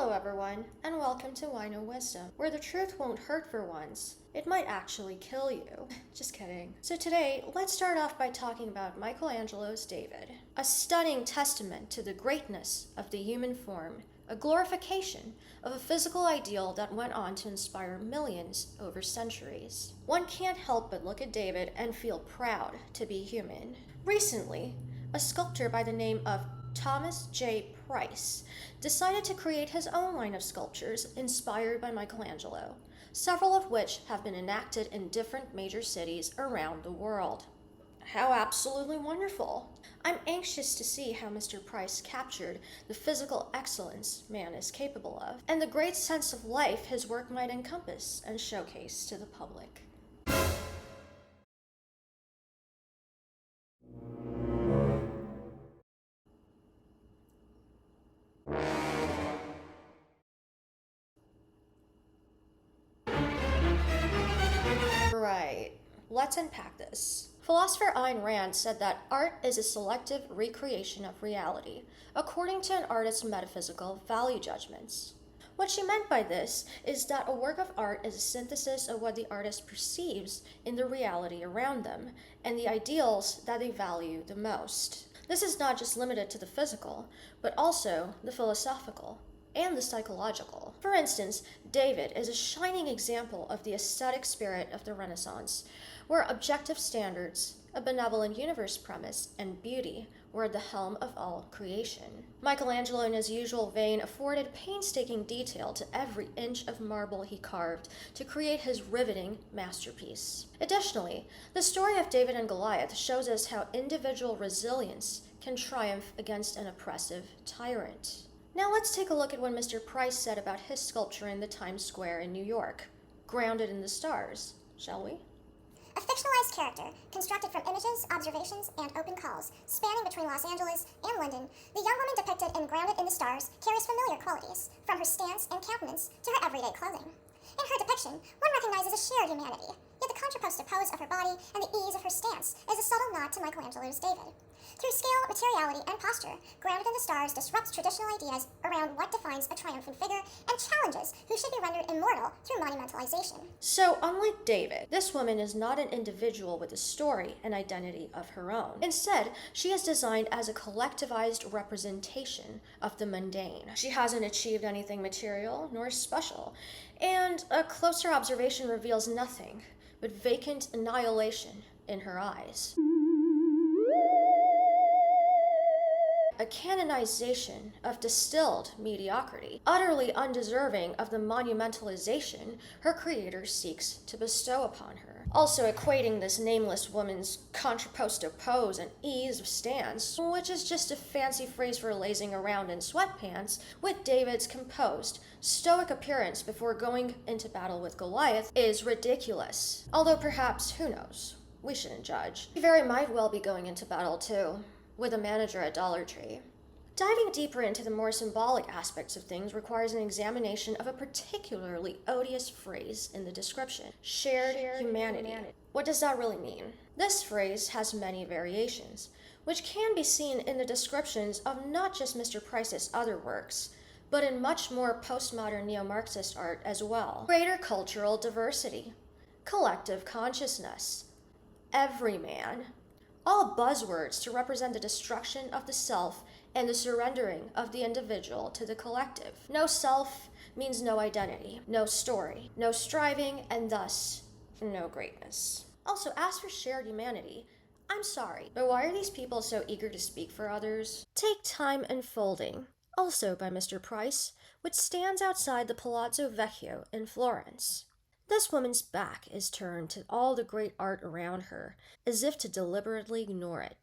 Hello everyone, and welcome to Wino Wisdom, where the truth won't hurt for once. It might actually kill you. Just kidding. So today, let's start off by talking about Michelangelo's David, a stunning testament to the greatness of the human form, a glorification of a physical ideal that went on to inspire millions over centuries. One can't help but look at David and feel proud to be human. Recently, a sculptor by the name of Thomas J. Price decided to create his own line of sculptures inspired by Michelangelo, several of which have been enacted in different major cities around the world. How absolutely wonderful! I'm anxious to see how Mr. Price captured the physical excellence man is capable of, and the great sense of life his work might encompass and showcase to the public. Right. Let's unpack this. Philosopher Ayn Rand said that art is a selective recreation of reality, according to an artist's metaphysical value judgments. What she meant by this is that a work of art is a synthesis of what the artist perceives in the reality around them and the ideals that they value the most. This is not just limited to the physical, but also the philosophical and the psychological. For instance, David is a shining example of the aesthetic spirit of the Renaissance, where objective standards, a benevolent universe premise, and beauty were at the helm of all creation. Michelangelo, in his usual vein, afforded painstaking detail to every inch of marble he carved to create his riveting masterpiece. Additionally, the story of David and Goliath shows us how individual resilience can triumph against an oppressive tyrant. Now let's take a look at what Mr. Price said about his sculpture in the Times Square in New York, grounded in the stars, shall we? A fictionalized character, constructed from images, observations, and open calls, spanning between Los Angeles and London, the young woman depicted in Grounded in the Stars carries familiar qualities, from her stance and countenance to her everyday clothing. In her depiction, one recognizes a shared humanity, yet the contraposed pose of her body and the ease of her stance is a subtle nod to Michelangelo's David. Through scale, materiality, and posture, Grounded in the Stars disrupts traditional ideas around what defines a triumphant figure and challenges who should be rendered immortal through monumentalization. So, unlike David, this woman is not an individual with a story and identity of her own. Instead, she is designed as a collectivized representation of the mundane. She hasn't achieved anything material nor special, and a closer observation reveals nothing but vacant annihilation in her eyes. A canonization of distilled mediocrity, utterly undeserving of the monumentalization her creator seeks to bestow upon her. Also equating this nameless woman's contrapposto pose and ease of stance, which is just a fancy phrase for lazing around in sweatpants, with David's composed, stoic appearance before going into battle with Goliath is ridiculous. Although perhaps, who knows? We shouldn't judge. He very might well be going into battle too, with a manager at Dollar Tree. Diving deeper into the more symbolic aspects of things requires an examination of a particularly odious phrase in the description, shared humanity. What does that really mean? This phrase has many variations, which can be seen in the descriptions of not just Mr. Price's other works, but in much more postmodern neo-Marxist art as well. Greater cultural diversity, collective consciousness, everyman, all buzzwords to represent the destruction of the self and the surrendering of the individual to the collective. No self means no identity, no story, no striving, and thus, no greatness. Also, as for shared humanity, I'm sorry, but why are these people so eager to speak for others? Take Time Unfolding, also by Mr. Price, which stands outside the Palazzo Vecchio in Florence. This woman's back is turned to all the great art around her, as if to deliberately ignore it,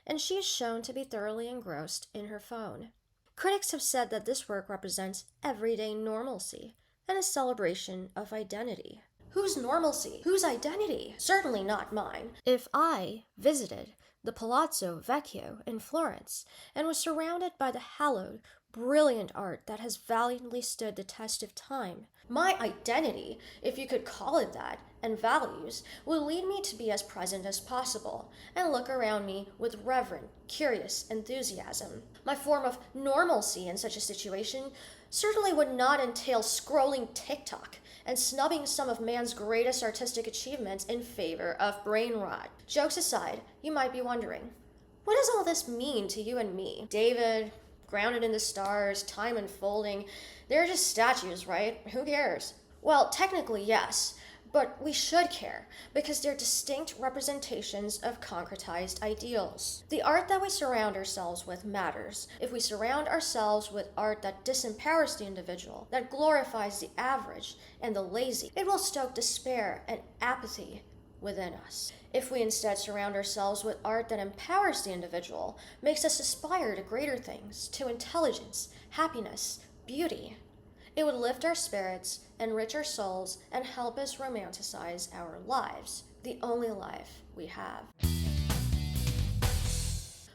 and she is shown to be thoroughly engrossed in her phone. Critics have said that this work represents everyday normalcy and a celebration of identity. Whose normalcy? Whose identity? Certainly not mine. If I visited the Palazzo Vecchio in Florence and was surrounded by the hallowed, brilliant art that has valiantly stood the test of time. My identity, if you could call it that, and values will lead me to be as present as possible and look around me with reverent, curious enthusiasm. My form of normalcy in such a situation certainly would not entail scrolling TikTok and snubbing some of man's greatest artistic achievements in favor of brain rot. Jokes aside, you might be wondering, what does all this mean to you and me? David, grounded in the stars, time unfolding, they're just statues, right? Who cares? Well, technically, yes, but we should care because they're distinct representations of concretized ideals. The art that we surround ourselves with matters. If we surround ourselves with art that disempowers the individual, that glorifies the average and the lazy, it will stoke despair and apathy within us. If we instead surround ourselves with art that empowers the individual, makes us aspire to greater things, to intelligence, happiness, beauty, it would lift our spirits, enrich our souls, and help us romanticize our lives, the only life we have.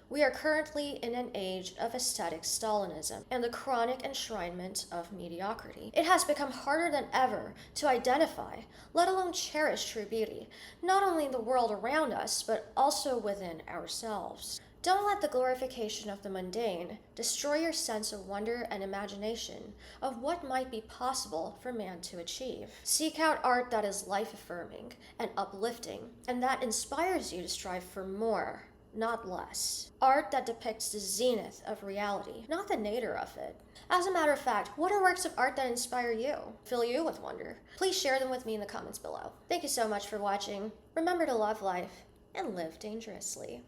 We are currently in an age of aesthetic Stalinism and the chronic enshrinement of mediocrity. It has become harder than ever to identify, let alone cherish true beauty, not only in the world around us, but also within ourselves. Don't let the glorification of the mundane destroy your sense of wonder and imagination of what might be possible for man to achieve. Seek out art that is life-affirming and uplifting, and that inspires you to strive for more, not less. Art that depicts the zenith of reality, not the nadir of it. As a matter of fact, what are works of art that inspire you, fill you with wonder? Please share them with me in the comments below. Thank you so much for watching. Remember to love life and live dangerously.